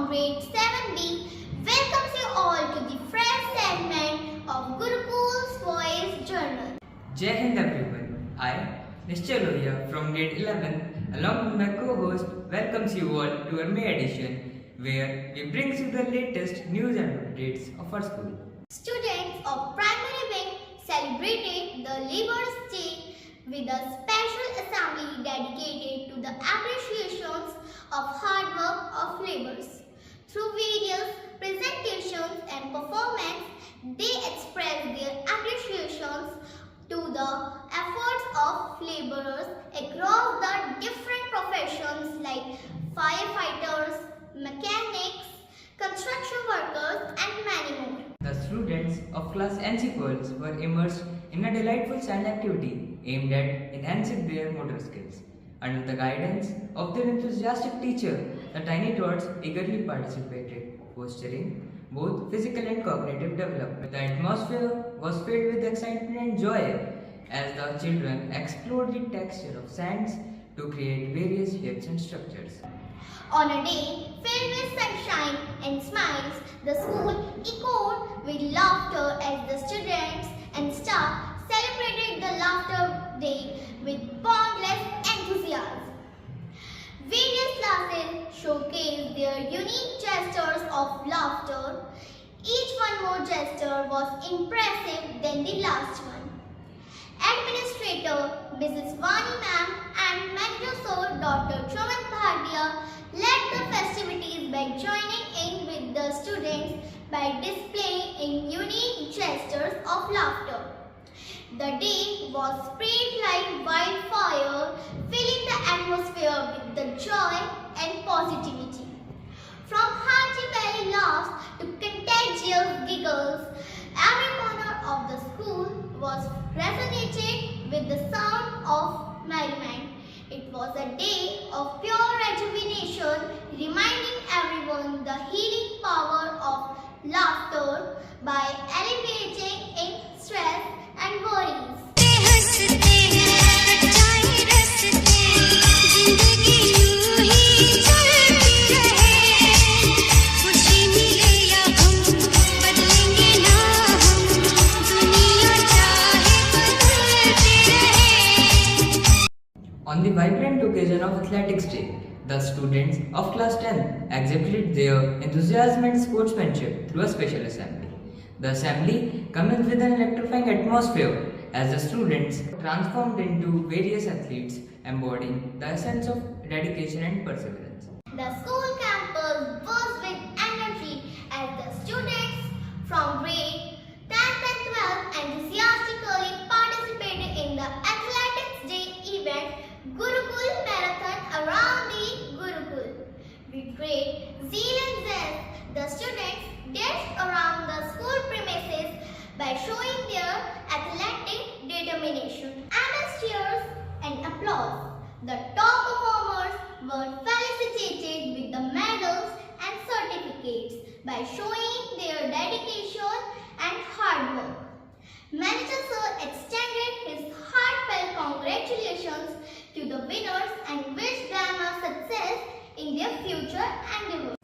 grade 7B welcomes you all to the fresh segment of Gurukul's Voice Journal. Jai Hind everyone. I, Mr. Lohia from grade 11, along with my co-host, welcomes you all to our May edition, where we bring you the latest news and updates of our school. Students of primary wing celebrated the Labour's Day with a special assembly dedicated to the appreciations of hard work of labourers. Through various presentations and performance, they expressed their appreciations to the efforts of labourers across the different professions like firefighters, mechanics, construction workers and many more. The students of class NC Pearls were immersed in a delightful science activity aimed at enhancing their motor skills. Under the guidance of their enthusiastic teacher, the tiny tots eagerly participated, fostering both physical and cognitive development. The atmosphere was filled with excitement and joy as the children explored the texture of sands to create various shapes and structures. On a day filled with sunshine and smiles, the school echoed with laughter as the students and staff celebrated the Laughter Day with boundless enthusiasm. Various classes showcased their unique gestures of laughter. Each one more gesture was impressive than the last one. Administrator Mrs. Vani Ma'am and Manager Sir Dr. Chaman Bhatia led the festivities by joining in with the students by displaying unique gestures of laughter. The day was spread like wildfire, filling the atmosphere with the joy and positivity. From hearty belly laughs to contagious giggles, every corner of the school was resonated with the sound of merriment. It was a day of pure rejuvenation, reminding everyone the healing power of laughter by alleviating in stress and worries. On the vibrant occasion of Athletics Day, the students of class 10 exhibited their enthusiasm and sportsmanship through a special assembly. The assembly commenced with an electrifying atmosphere as the students transformed into various athletes embodying the essence of dedication and perseverance. The school campus buzzed with energy as the students from grade 10th and 12th enthusiastically participated in the Athletics Day event Gurukul Marathon around the Gurukul. With great zeal and zest, the students dashed around the school premises by showing their athletic determination. Amidst cheers and applause, the top performers were felicitated with the medals and certificates by showing their dedication and hard work. Manager Sir extended his heartfelt congratulations to the winners and wished them a success in their future endeavors.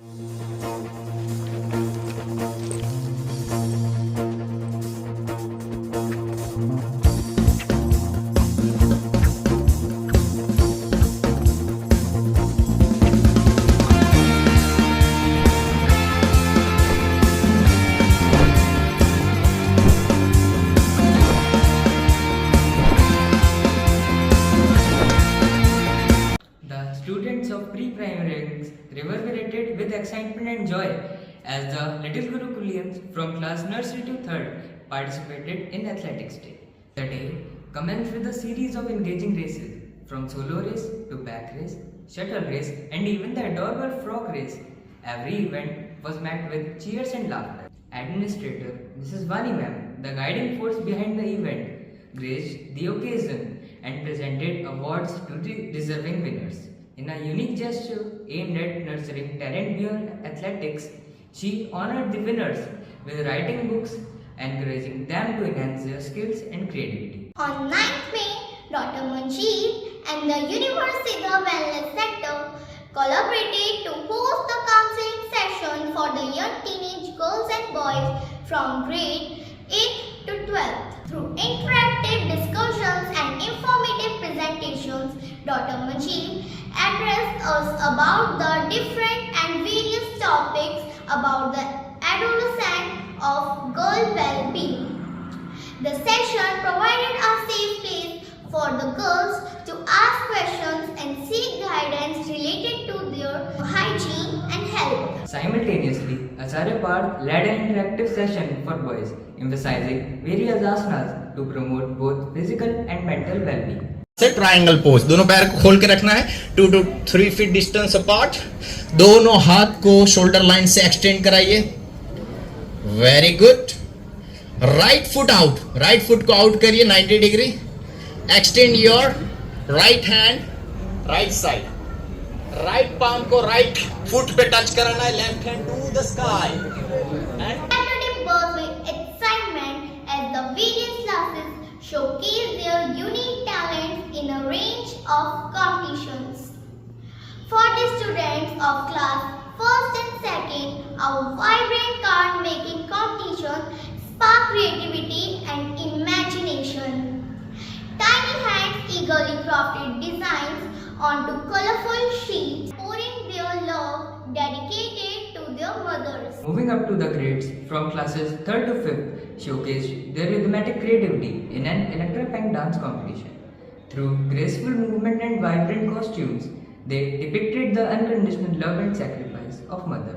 Students of pre-primary ranks reverberated with excitement and joy as the little Gurukulians from class nursery to 3rd participated in Athletics Day. The day commenced with a series of engaging races from solo race to back race, shuttle race and even the adorable frog race. Every event was met with cheers and laughter. Administrator Mrs. Vani Ma'am, the guiding force behind the event, graced the occasion and presented awards to the deserving winners. In a unique gesture aimed at nurturing talent beyond athletics, she honored the winners with writing books, encouraging them to enhance their skills and creativity. On 9th May, Dr. Manjeet and the University Wellness Center collaborated to host the counseling session from grade 8 to 12. Through interactive discussions and informative presentations, Dr. Majid addressed us about the different and various topics about the adolescent of girl well-being. The session provided a safe place for the girls to ask questions and seek guidance related to their hygiene and health. Simultaneously, Acharya Parth led an interactive session for boys, emphasizing various asanas to promote both physical and mental well-being. से triangle pose, दोनों पैर को खोल के रखना है 2 to 3 feet distance apart. दोनों हाथ को शोल्डर लाइन से एक्सटेंड कराइए. Very good. Right foot out, right foot को आउट करिए 90 degree. Extend your right hand right side. Right palm को राइट फुट पे टच कराना है. Left hand to the sky. Saturday burst with excitement as the various classes showcased their unique talents in a range of competitions. For the students of class 1st and 2nd, our vibrant card making competition sparked creativity and imagination. Tiny hands eagerly crafted designs onto colorful sheets, pouring their love dedicated to their mothers. Moving up to the grades from classes 3rd to 5th showcased their rhythmic creativity in an electrifying dance competition. Through graceful movement and vibrant costumes, they depicted the unconditional love and sacrifice of mother.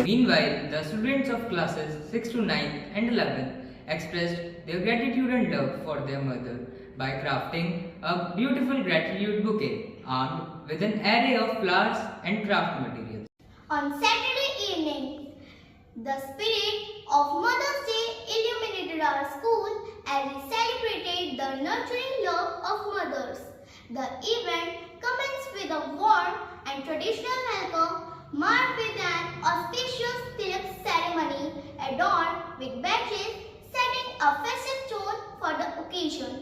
Meanwhile, the students of classes 6 to 9 and 11 expressed their gratitude and love for their mother by crafting a beautiful gratitude bouquet armed with an array of flowers and craft materials. On Saturday evening, the spirit of Mother's Day illuminated our school as we celebrated the nurturing love of mothers. The event commenced with a warm and traditional welcome marked with an auspicious tilak ceremony adorned with badges, setting a festive tone for the occasion,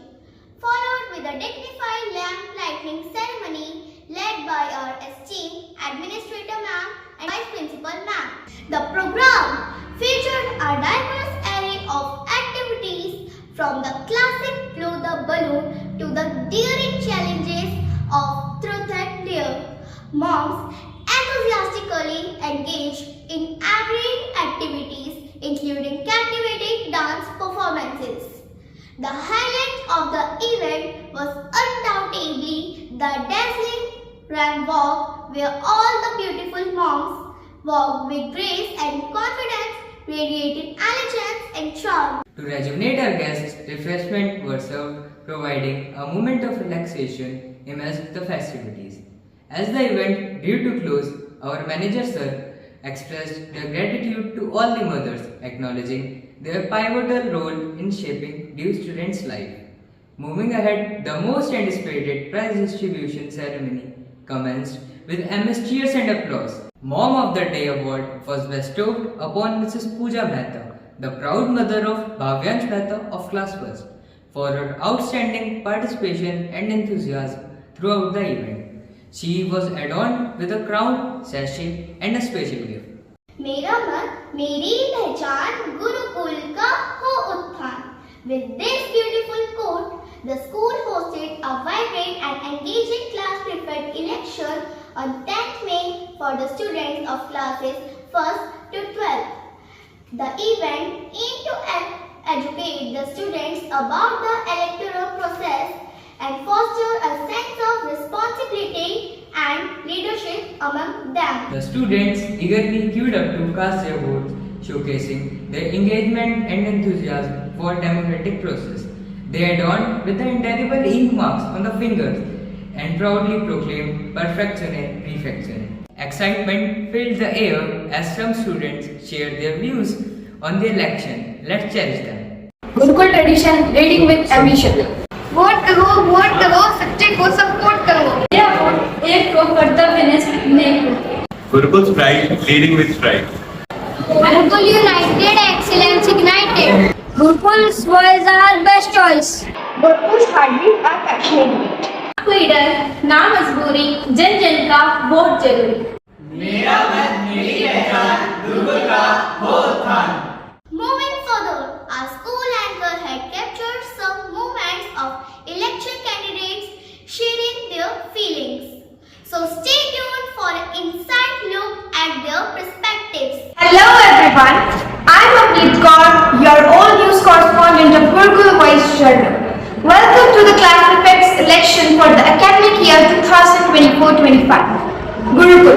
followed with a dignified lamp lighting ceremony led by our esteemed administrator ma'am and vice principal ma'am. The program featured a diverse array of activities from the classic blow the balloon to the daring challenges of truth and dare. Moms enthusiastically engaged in varying activities including captivating dance performances. The highlight of the event was undoubtedly the dazzling Ram Walk, where all the beautiful moms walked with grace and confidence, radiating elegance and charm. To rejuvenate our guests, refreshments were served, providing a moment of relaxation amidst the festivities. As the event drew to close, our manager sir expressed their gratitude to all the mothers, acknowledging their pivotal role in shaping due students' life. Moving ahead, the most anticipated prize distribution ceremony commenced with amidst cheers and applause. Mom of the Day award was bestowed upon Mrs. Pooja Mehta, the proud mother of Bhavyansh Mehta of class 1st, for her outstanding participation and enthusiasm throughout the event. She was adorned with a crown, sachet and a special gift. मेरा मन मेरी पहचान गुरुकुल का हो उत्थान. With this beautiful quote, the school hosted a vibrant and engaging class prefect election on 10th May for the students of classes 1st to 12th. The event aimed to educate the students about the electoral process and foster a sense of responsibility and leadership among them. The students eagerly queued up to cast their votes, showcasing their engagement and enthusiasm for democratic process. They adorned with the indelible ink marks on the fingers and proudly proclaimed perfectione prefectione. Excitement filled the air as some students shared their views on the election. Let's cherish them. Gurukul tradition, reading with ambition. Vote करो, सच्चे को support करो. यह vote एक को कर्तव्य ने को. Gurukul's pride leading with pride. Gurukul United, excellence ignited. Gurukul's was our best choice. Gurukul's heartbeat are passionate. Leader ना मजबूरी जन जन का वोट जरूरी. Moving further, our school anchor had captured some moments of election candidates sharing their feelings. So stay tuned for an inside look at their perspectives. Hello everyone, I'm Avneet Kaur, your all news correspondent of Gurukul Voice Journal. Welcome to the class prefects election for the academic year 2024-25. Gurukul,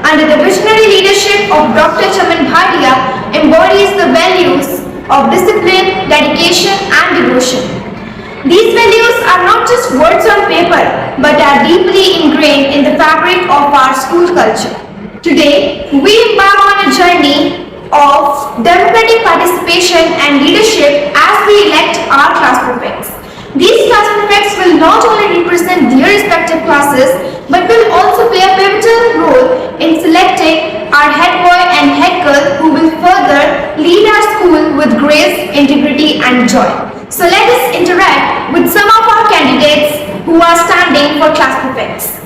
under the visionary leadership of Dr. Chaman Bhatia, embodies the values of discipline, dedication and devotion. These values are not just words on paper, but are deeply ingrained in the fabric of our school culture. Today, we embark on a journey of democratic participation and leadership as we elect our class prefects. These class prefects will not only represent their respective classes, but will also play a pivotal role in selecting our head boy and head girl who will further lead our school with grace, integrity and joy. So let us interact with some of our candidates who are standing for class prefects.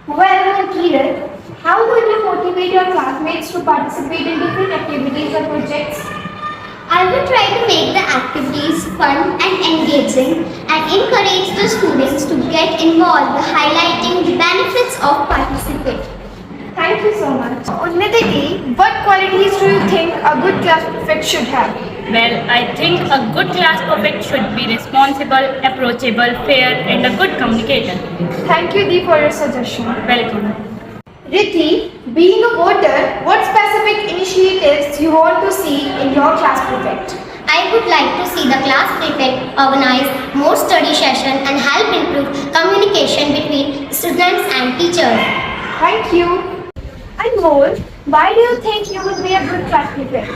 Well, Kiran, how will you motivate your classmates to participate in different activities or projects? I will try to make the activities fun and engaging and encourage the students to get involved by highlighting the benefits of participating. Thank you so much. Unnati, what qualities do you think a good class prefect should have? Well, I think a good class prefect should be responsible, approachable, fair and a good communicator. Thank you, Dee, for your suggestion. Welcome. Rithi, being a voter, what specific initiatives you want to see in your class prefect? I would like to see the class prefect organize more study sessions and help improve communication between students and teachers. Thank you. And more, why do you think you would be a good class prefect?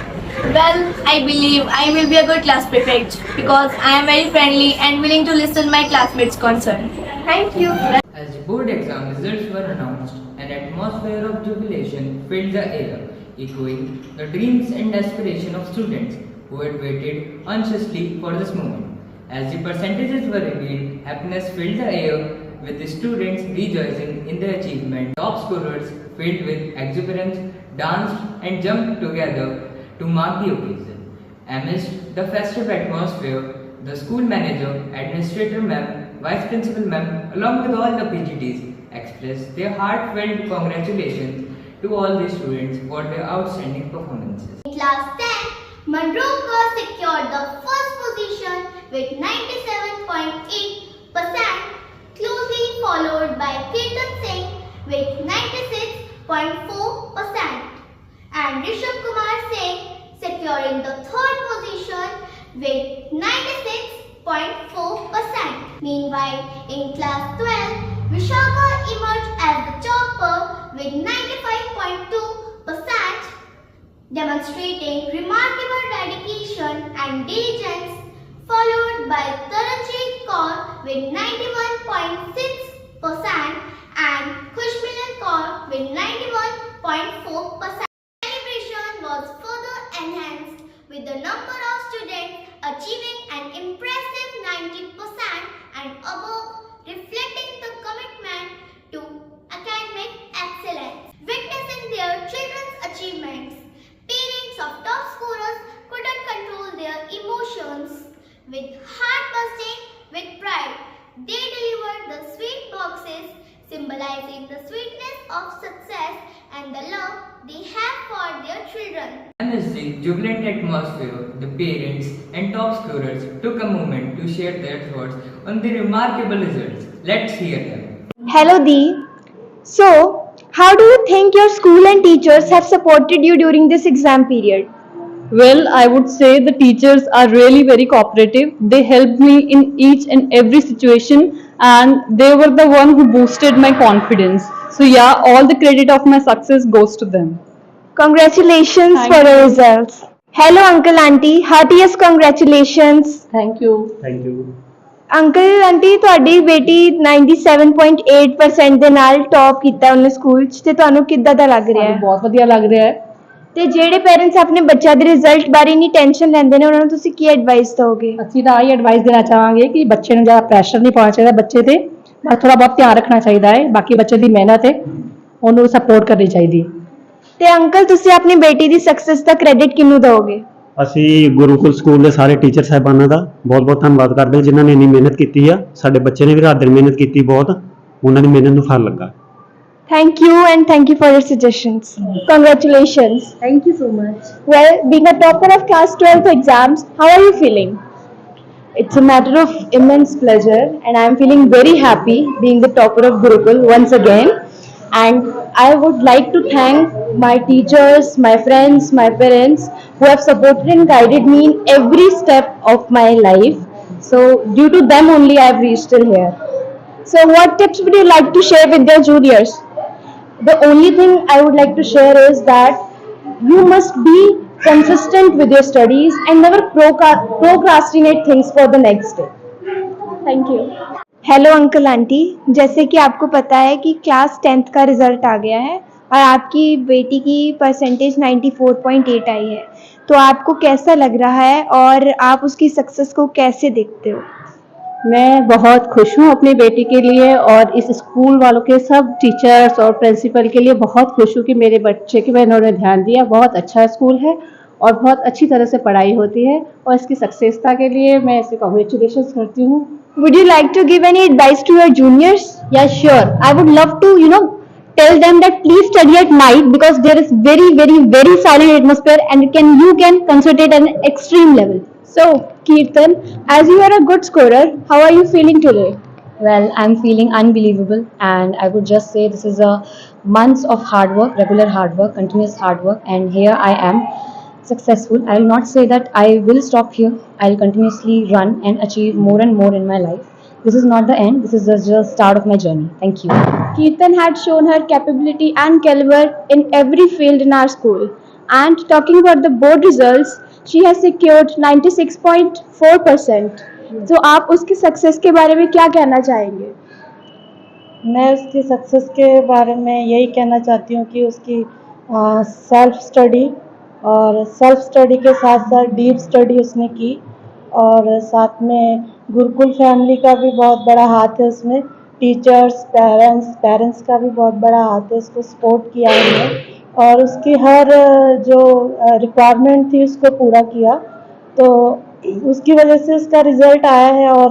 Well, I believe I will be a good class prefect because I am very friendly and willing to listen my classmates' concern. Thank you. As the board exam results were announced, an atmosphere of jubilation filled the air, echoing the dreams and aspirations of students who had waited anxiously for this moment. As the percentages were revealed, happiness filled the air with the students rejoicing in their achievement. Top scorers, filled with exuberance, danced and jumped together to mark the occasion. Amidst the festive atmosphere, the school manager, administrator ma'am, vice principal ma'am, along with all the PGTs, expressed their heartfelt congratulations to all the students for their outstanding performances. In class 10, Mandroka secured the first position with 97.8%, closely followed by Kirtan Singh with 96.4% and Rishabh Kumar Singh securing the third position with 96.4%. Meanwhile, in class 12, Vishaka emerged as the topper with 95.2%, demonstrating remarkable dedication and diligence, followed by Taranjeet Kaur with 91.6% and Khushmilan Kaur with 91.4%. Celebration was further enhanced with the number of students achieving an impressive 90% and above, reflecting the commitment to academic excellence. Witnessing their children's achievements, parents of top scorers couldn't control their emotions. With heart bursting with pride, they delivered the sweet boxes, symbolizing the sweetness of success and the love they have for their children. Amidst the jubilant atmosphere, the parents and top scorers took a moment to share their thoughts on the remarkable results. Let's hear them. Hello Dee. So, how do you think your school and teachers have supported you during this exam period? Well, I would say the teachers are really very cooperative. They helped me in each and every situation and they were the one who boosted my confidence. So yeah, all the credit of my success goes to them. Congratulations Thank for you. your results. Hello Uncle Auntie, heartiest congratulations. Thank you. Thank you. Uncle aunty ਤੁਹਾਡੀ ਬੇਟੀ 97.8% ਦੇ ਨਾਲ top ਕੀਤਾ ਉਹਨੇ school 'ਚ ਤੇ ਤੁਹਾਨੂੰ ਕਿੱਦਾਂ ਦਾ ਲੱਗ ਰਿਹਾ ਹੈ? ਬਹੁਤ ਵਧੀਆ ਲੱਗ ਰਿਹਾ ਹੈ। ਤੇ ਜਿਹੜੇ ਪੇਰੈਂਟਸ ਆਪਣੇ ਬੱਚਿਆਂ ਦੇ ਰਿਜ਼ਲਟ ਬਾਰੇ ਨਹੀਂ ਟੈਨਸ਼ਨ ਲੈਂਦੇ ਨੇ ਉਹਨਾਂ ਨੂੰ ਤੁਸੀਂ ਕੀ ਐਡਵਾਈਸ ਦਿਓਗੇ? ਅਸੀਂ ਤਾਂ ਆਹੀ ਐਡਵਾਈਸ ਦੇਣਾ ਚਾਹਾਂਗੇ ਕਿ ਬੱਚੇ ਨੂੰ ਜ਼ਿਆਦਾ ਪ੍ਰੈਸ਼ਰ ਨਹੀਂ ਪਾਉਣਾ ਚਾਹੀਦਾ ਬੱਚੇ ਤੇ, ਬਸ ਥੋੜਾ ਬਹੁਤ ਧਿਆਨ ਰੱਖਣਾ ਚਾਹੀਦਾ ਹੈ। ਬਾਕੀ ਬੱਚੇ ਦੀ ਮਿਹਨਤ ਹੈ, ਉਹਨੂੰ ਸਪੋਰਟ ਕਰਨੀ ਚਾਹੀਦੀ ਹੈ। ਤੇ ਅੰਕਲ ਤੁਸੀਂ ਆਪਣੀ ਬੇਟੀ ਦੀ ਸਕਸੈਸ ਦਾ ਕ੍ਰੈਡਿਟ ਕਿਹਨੂੰ ਦਿਓਗੇ? ਅਸੀਂ ਗੁਰੂਕੁਲ ਸਕੂਲ ਦੇ ਸਾਰੇ ਟੀਚਰ ਸਾਹਿਬਾਨਾਂ ਦਾ ਬਹੁਤ ਬਹੁਤ ਧੰਨਵਾਦ ਕਰਦੇ ਹਾਂ ਜਿਨ੍ਹਾਂ ਨੇ ਇੰਨੀ ਮਿਹਨਤ ਕੀਤੀ ਆ। ਸਾਡੇ ਬੱਚੇ ਨੇ ਵੀ ਰਾਤ ਦਿਨ ਮਿਹਨਤ ਕੀਤੀ ਬਹੁਤ, ਉਹਨਾਂ ਦੀ ਮਿਹਨਤ ਨੂੰ ਫਲ ਲੱਗਾ। Thank you and thank you for your suggestions. Congratulations. Thank you so much. Well, being a topper of class 12th exams, how are you feeling? It's a matter of immense pleasure and I am feeling very happy being the topper of Gurukul once again. And I would like to thank my teachers, my friends, my parents who have supported and guided me in every step of my life. So due to them only I have reached till here. So what tips would you like to share with your juniors? The only thing I would like to share is that you must be consistent with your studies and never procrastinate things for the next day. Thank you. Hello uncle aunty, जैसे कि आपको पता है कि class 10th का result आ गया है और आपकी बेटी की परसेंटेज 94.8 आई है, तो आपको कैसा लग रहा है और आप उसकी सक्सेस को कैसे देखते हो? मैं बहुत खुश हूँ अपनी बेटी के लिए और इस स्कूल वालों के सब टीचर्स और प्रिंसिपल के लिए बहुत खुश हूँ कि मेरे बच्चे के पे इन्होंने ध्यान दिया। बहुत अच्छा स्कूल है और बहुत अच्छी तरह से पढ़ाई होती है और इसकी सक्सेसता के लिए मैं इसे कॉन्ग्रेचुलेशंस करती हूँ। Would you like to give any advice to your juniors? Yeah, sure. I would love to, tell them that please study at night because there is very, very, very silent atmosphere and you can concentrate at an extreme level. So, Kirtan, as you are a good scorer, how are you feeling today? Well, I'm feeling unbelievable and I would just say this is a months of hard work, regular hard work, continuous hard work, and here I am successful. I will not say that I will stop here. I'll continuously run and achieve more and more in my life. This is not the end. This is just the start of my journey. Thank you. Kirtan had shown her capability and caliber in every field in our school. And talking about the board results, she has secured 96.4%. तो आप उसकी success के बारे में क्या कहना चाहेंगे? मैं उसकी सक्सेस के बारे में यही कहना चाहती हूँ कि उसकी सेल्फ स्टडी और सेल्फ स्टडी के साथ साथ डीप स्टडी उसने की और साथ में गुरुकुल फैमिली का भी बहुत बड़ा हाथ है उसमें। टीचर्स, पेरेंट्स का भी बहुत बड़ा हाथ है, उसको सपोर्ट किया उन्होंने और उसकी हर जो रिक्वायरमेंट थी उसको पूरा किया, तो उसकी वजह से उसका रिज़ल्ट आया है। और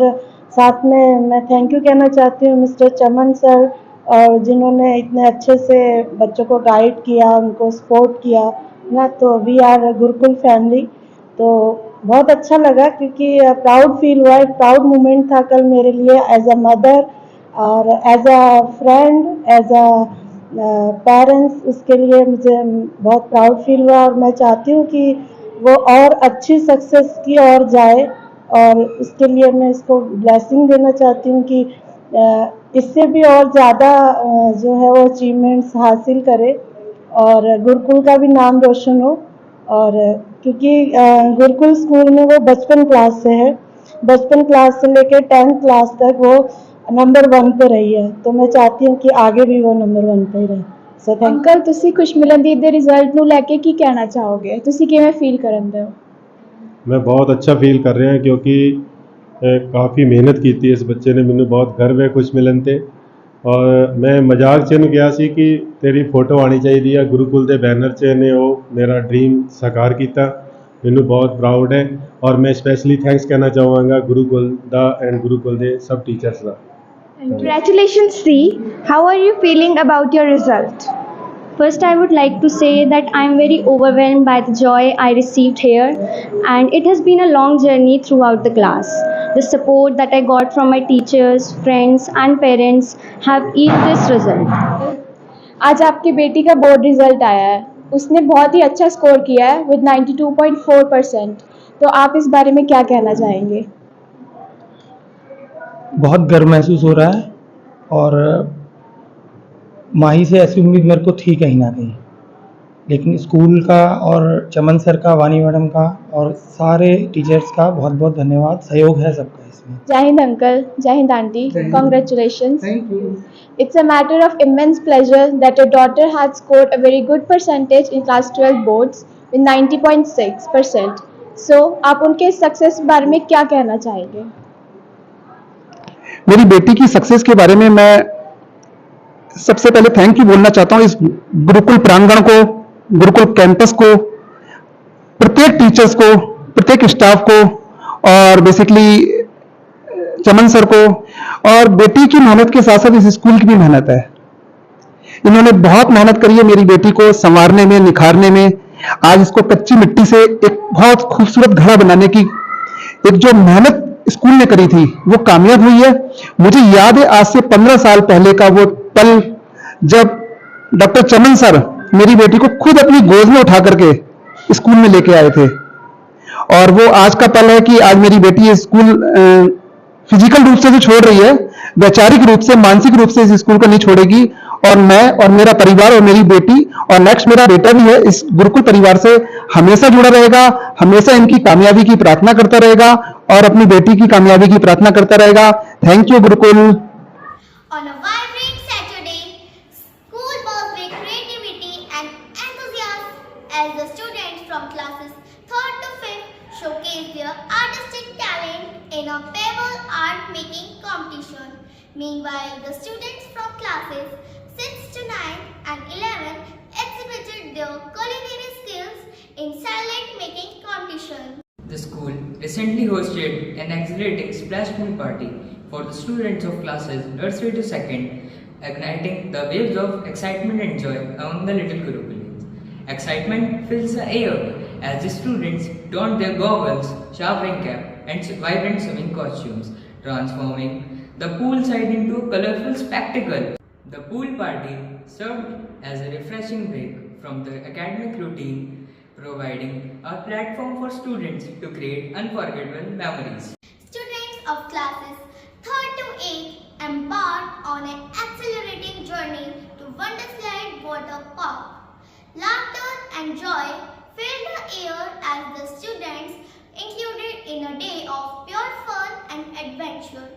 साथ में मैं थैंक यू कहना चाहती हूँ मिस्टर चमन सर और जिन्होंने इतने अच्छे से बच्चों को गाइड किया, उनको सपोर्ट किया ना। तो वी आर गुरुकुल फैमिली, तो बहुत अच्छा लगा क्योंकि प्राउड फील हुआ, एक प्राउड मोमेंट था कल मेरे लिए एज अ मदर और as a friend, as a parents. उसके लिए मुझे बहुत प्राउड फील हुआ और मैं चाहती हूँ कि वो और अच्छी सक्सेस की ओर जाए और उसके लिए मैं इसको ब्लेसिंग देना चाहती हूँ कि इससे भी और ज़्यादा जो है वो अचीवमेंट्स हासिल करे और गुरुकुल का भी नाम रोशन हो। और क्योंकि गुरुकुल स्कूल में वो बचपन क्लास से है, बचपन क्लास से लेकर 10th क्लास तक वो नंबर 1 पे रही है, तो मैं चाहती हूँ कि आगे भी वो नंबर 1 पे ही रहे। सो अंकल ਤੁਸੀਂ ਖੁਸ਼ਮਿਲਨਦੀਪ ਦੇ ਰਿਜ਼ਲਟ ਨੂੰ ਲੈ ਕੇ ਕੀ ਕਹਿਣਾ ਚਾਹੋਗੇ? ਤੁਸੀਂ ਕਿਵੇਂ ਫੀਲ ਕਰਦੇ ਹੋ? मैं बहुत अच्छा फील कर रहा है क्योंकि काफ़ी मेहनत की थी इस बच्चे ने। मैंने बहुत गर्व है खुश मिलन ते और मैं मजाक च किया सी कि तेरी फोटो आनी चाहिए गुरुकुल के बैनर च ने वो मेरा ड्रीम साकार किया। मैनू बहुत प्राउड है और मैं स्पैशली थैंक्स कहना चाहूँगा गुरुकुल दा एंड गुरुकुल के सब टीचर्स का। Congratulations, Sri. How are you feeling about your result? First, I would like to say that I am very overwhelmed by the joy I received here, and it has been a long journey throughout the class. The support that I got from my teachers, friends, and parents have eased this result. आज आपकी बेटी का board result आया है, उसने बहुत ही अच्छा score किया है विद 92.4%. तो आप इस बारे में क्या कहना चाहेंगे? बहुत गर्व महसूस हो रहा है और माही से ऐसी उम्मीद मेरे को थी कहीं ना कहीं, लेकिन स्कूल का और चमन सर का, वानी मैडम का और सारे टीचर्स का बहुत बहुत धन्यवाद। सहयोग है सबका इसमें। Jai Hind uncle, Jai Hind auntie, congratulations. Thank you. It's a matter of immense pleasure that your daughter had scored a very good percentage in class 12 boards with 90.6%. So, आप उनके सक्सेस के बारे में क्या कहना चाहेंगे? मेरी बेटी की सक्सेस के बारे में मैं सबसे पहले थैंक यू बोलना चाहता हूं इस गुरुकुल प्रांगण को, गुरुकुल कैंपस को, प्रत्येक टीचर्स को, प्रत्येक स्टाफ को और बेसिकली चमन सर को। और बेटी की मेहनत के साथ साथ इस स्कूल की भी मेहनत है। इन्होंने बहुत मेहनत करी है मेरी बेटी को संवारने में, निखारने में। आज इसको कच्ची मिट्टी से एक बहुत खूबसूरत घड़ा बनाने की एक जो मेहनत स्कूल ने करी थी वो कामयाब हुई है। मुझे याद है आज से 15 साल पहले का वो पल जब डॉक्टर चमन सर मेरी बेटी को खुद अपनी गोद में उठा करके स्कूल में लेके आए थे। और वो आज का पल है कि आज मेरी बेटी ये स्कूल फिजिकल रूप से तो छोड़ रही है, वैचारिक रूप से, मानसिक रूप से इस स्कूल को नहीं छोड़ेगी। और मैं और मेरा परिवार और मेरी बेटी और नेक्स्ट मेरा बेटा भी है इस गुरुकुल परिवार से हमेशा जुड़ा रहेगा, हमेशा इनकी कामयाबी की प्रार्थना करता रहेगा और अपनी बेटी की कामयाबी की प्रार्थना करता रहेगा। Thank you Gurukul. On a vibrant Saturday, school buzzed with creativity and enthusiasm as the students from classes 3rd to 5th showcased their artistic talent in a pebble art making competition. Meanwhile, the students from classes 6th to 9th and 11th exhibited their culinary skills in salad making competition. The school recently hosted an exhilarating splash pool party for the students of classes nursery to 2nd, igniting the waves of excitement and joy among the little Gurukulians. Excitement fills the air as the students donned their goggles, showering cap, and vibrant swimming costumes, transforming the poolside into a colorful spectacle. The pool party served as a refreshing break from the academic routine, providing a platform for students to create unforgettable memories. Students of classes 3rd to 8th embarked on an exhilarating journey to Wonderslide Water Park. Laughter and joy filled the air as the students included in a day of pure fun and adventure.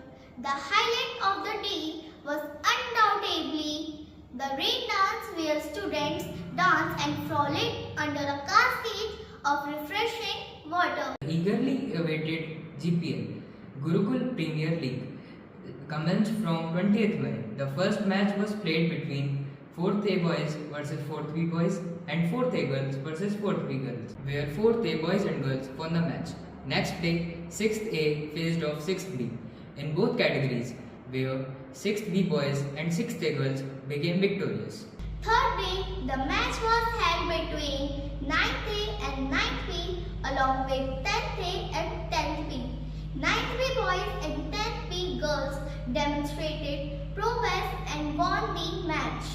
The highlight of the day was undoubtedly the rain dance where students danced and frolicked under a cascade of refreshing water. Eagerly awaited GPL, Gurukul Premier League, commenced from 20th May. The first match was played between 4th A boys versus 4th B boys and 4th A girls versus 4th B girls, where 4th A boys and girls won the match. Next day, 6th A faced off 6th B in both categories, where 6th B boys and 6th A girls became victorious. Third day, the match was held between 9th A and 9th B along with 10th A and 10th B. 9th B boys and 10th B girls demonstrated prowess and won the match.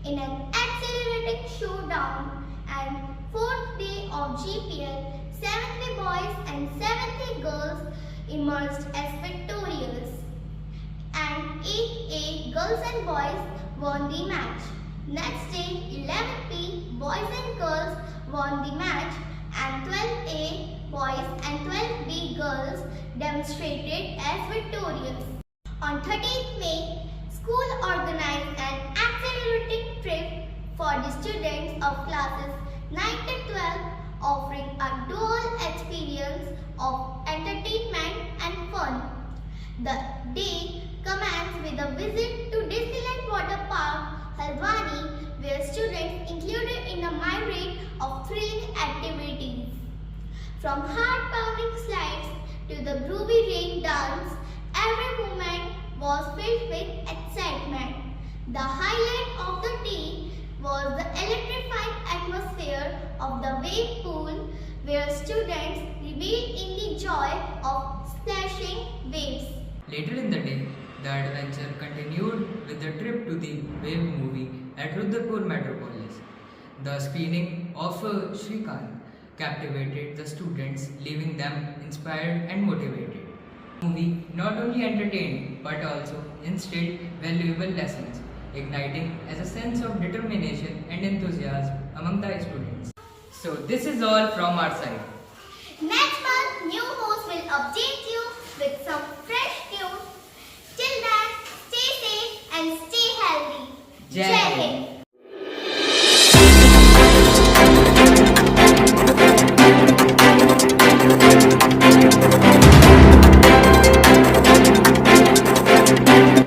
In an accelerating showdown and 4th day of GPL, 7th A boys and 7th A girls emerged as victorious. And 8th A girls and boys won the match. Next day, 11th B boys and girls won the match and 12th A boys and 12th B girls demonstrated as victorious. On 13th May, school organized an accelerating trip for the students of classes 9 to 12, offering a dual experience of entertainment and fun. The day commenced with a visit to Disneyland Water Park, Haldwani, where students included in a myriad of thrilling activities. From heart-pounding slides to the groovy rain dance, every moment was filled with excitement. The highlight of the day was the electrifying atmosphere of the wave pool, where students reveled in the joy of splashing waves. Later in the day, the adventure continued with the trip to the Wave movie at Rudrapur Metropolis. The screening of Shrikant captivated the students, leaving them inspired and motivated. The movie not only entertained but also instilled valuable lessons igniting as a sense of determination and enthusiasm among the students. So this is all from our side. Next month, new host will update you with some fresh news. Till then, stay safe and stay healthy. Jai Jai Hind. Hind.